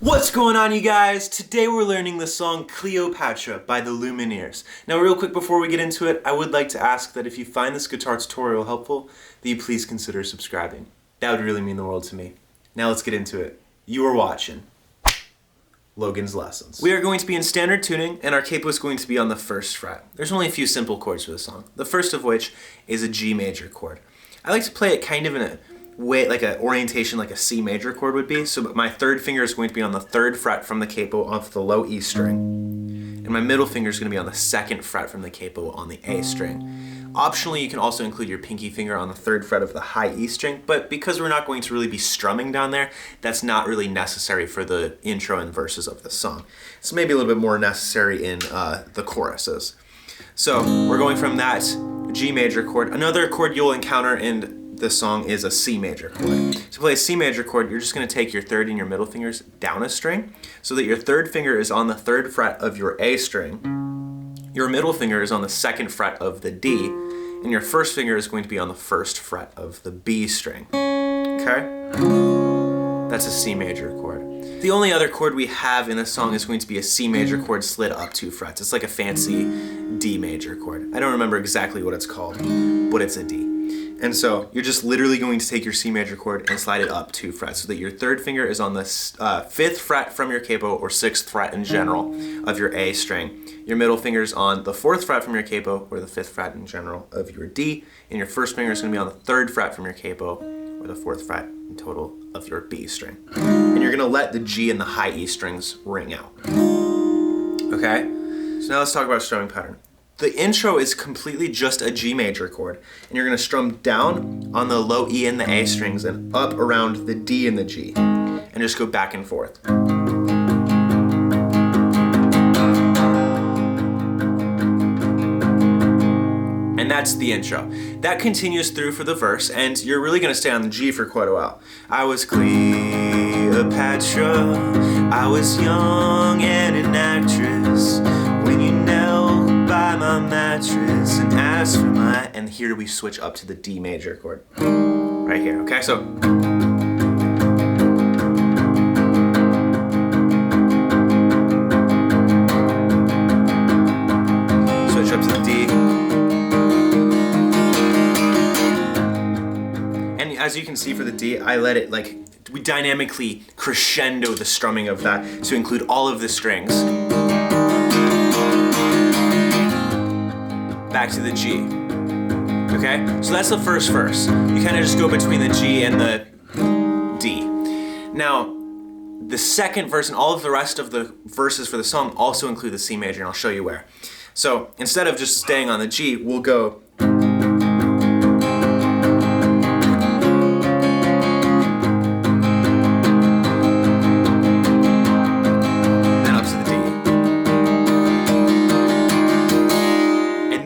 What's going on, you guys? Today we're learning the song Cleopatra by the Lumineers. Now real quick before we get into it, I would like to ask that if you find this guitar tutorial helpful, that you please consider subscribing. That would really mean the world to me. Now let's get into it. You are watching Logan's Lessons. We are going to be in standard tuning, and our capo is going to be on the 1st fret. There's only a few simple chords for this song, the first of which is a G major chord. I like to play it kind of in a way, like an orientation like a C major chord would be. So my 3rd finger is going to be on the 3rd fret from the capo off the low E string. And my middle finger is going to be on the 2nd fret from the capo on the A string. Optionally, you can also include your pinky finger on the 3rd fret of the high E string, but because we're not going to really be strumming down there, that's not really necessary for the intro and verses of the song. It's maybe a little bit more necessary in the choruses. So we're going from that G major chord. Another chord you'll encounter in this song is a C major chord. To play a C major chord, you're just going to take your 3rd and your middle fingers down a string so that your 3rd finger is on the 3rd fret of your A string, your middle finger is on the 2nd fret of the D, and your 1st finger is going to be on the 1st fret of the B string. Okay? That's a C major chord. The only other chord we have in this song is going to be a C major chord slid up 2 frets. It's like a fancy D major chord. I don't remember exactly what it's called, but it's a D. And so you're just literally going to take your C major chord and slide it up 2 frets so that your 3rd finger is on the 5th fret from your capo, or 6th fret in general, of your A string. Your middle finger is on the 4th fret from your capo, or the 5th fret in general of your D. And your 1st finger is going to be on the 3rd fret from your capo, or the 4th fret in total of your B string. And you're going to let the G and the high E strings ring out. Okay? So now let's talk about strumming pattern. The intro is completely just a G major chord, and you're going to strum down on the low E and the A strings and up around the D and the G, and just go back and forth. And that's the intro. That continues through for the verse, and you're really going to stay on the G for quite a while. I was Cleopatra, I was young and an actress, when you knelt by my mattress and asked for my... And here we switch up to the D major chord. Right here, okay? So... switch up to the D. And as you can see for the D, I let it, like, we dynamically crescendo the strumming of that to include all of the strings. Back to the G. Okay? So that's the first verse. You kind of just go between the G and the D. Now, the 2nd verse and all of the rest of the verses for the song also include the C major, and I'll show you where. So instead of just staying on the G, we'll go...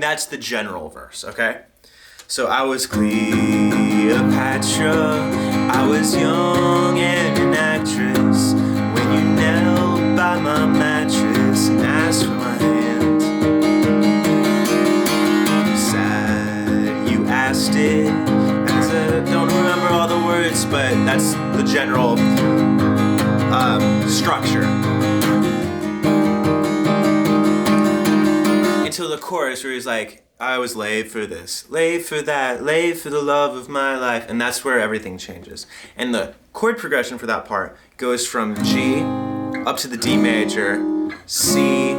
That's the general verse, okay? So I was Cleopatra, I was young and an actress, when you knelt by my mattress and asked for my hand. Sad you asked it, as I don't remember all the words, but that's the general structure. Until the chorus where he's like, I was laid for this, laid for that, laid for the love of my life, and that's where everything changes. And the chord progression for that part goes from G up to the D major, C,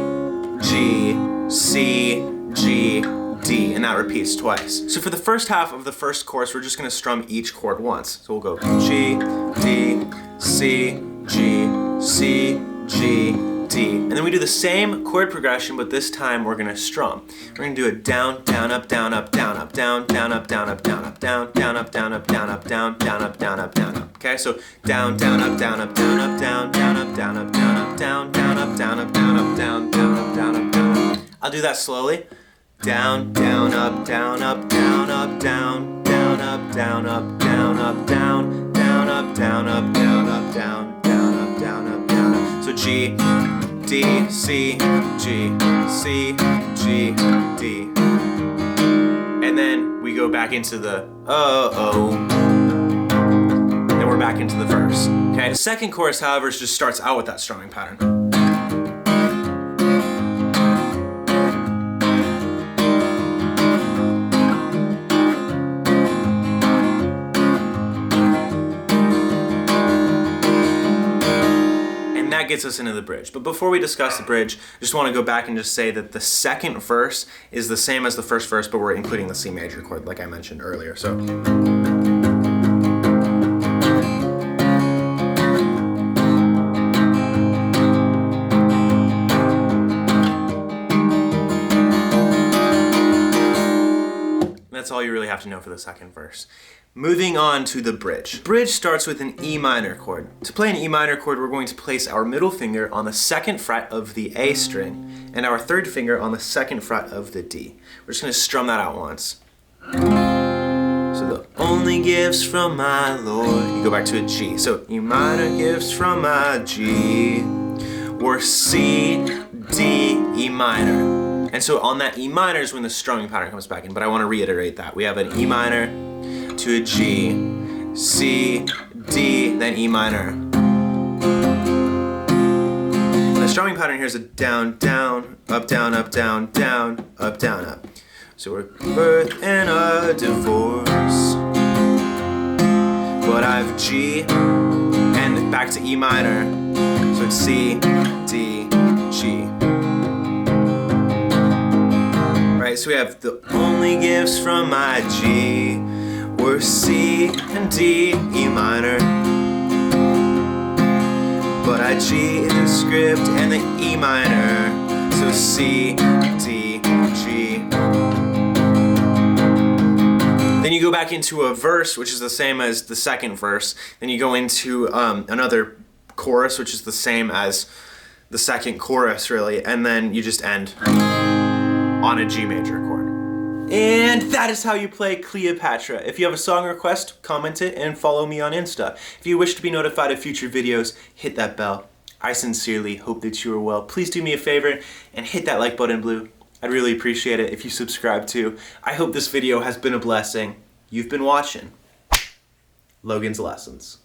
G, C, G, D, and that repeats twice. So for the first half of the first chorus, we're just going to strum each chord once. So we'll go G, D, C, G, C, G, D. And then we do the same chord progression, but this time we're going to strum. We're going to do it down, down, up, down, up, down, up, down, down, up, down, up, down, up, down, down, up, down, up, down, up, down, down, up, down, up, down, up. Okay, so down, down, up, down, up, down, up, down, down, up, down, up, down, up, down, down, up, down, up, down, up, down, down, up, down, up, down, up. I'll do that slowly. Down, down, up, down, up, down, up, down, down, up, down, up, down, up, down, down, up, down, up, down, up, down, down, up, down, up, down, up. So G, D, C, G, C, G, D. And then we go back into the and we're back back into the verse. Okay, the second chorus, however, just starts out with that strumming pattern. That gets us into the bridge. But before we discuss the bridge, I just want to go back and just say that the second verse is the same as the first verse, but we're including the C major chord like I mentioned earlier. So that's all you really have to know for the second verse. Moving on to the bridge. Bridge starts with an E minor chord. To play an E minor chord, we're going to place our middle finger on the second fret of the A string and our third finger on the second fret of the D. We're just going to strum that out once. So the only gifts from my Lord. You go back to a G. So E minor gifts from my G were C, D, E minor. And so on that E minor is when the strumming pattern comes back in, but I want to reiterate that. We have an E minor to a G, C, D, then E minor. The strumming pattern here is a down, down, up, down, up, down, down, up, down, up. So we're birth and a divorce. But I have G, and back to E minor. So it's C, D, G. Right, so we have the only gifts from my G were C and D, E minor. But I G in the script and the E minor. So C, D, G. Then you go back into a verse, which is the same as the second verse. Then you go into another chorus, which is the same as the second chorus, really. And then you just end on a G major chord. And that is how you play Cleopatra. If you have a song request, comment it and follow me on Insta. If you wish to be notified of future videos, hit that bell. I sincerely hope that you are well. Please do me a favor and hit that like button blue. I'd really appreciate it if you subscribe too. I hope this video has been a blessing. You've been watching Logan's Lessons.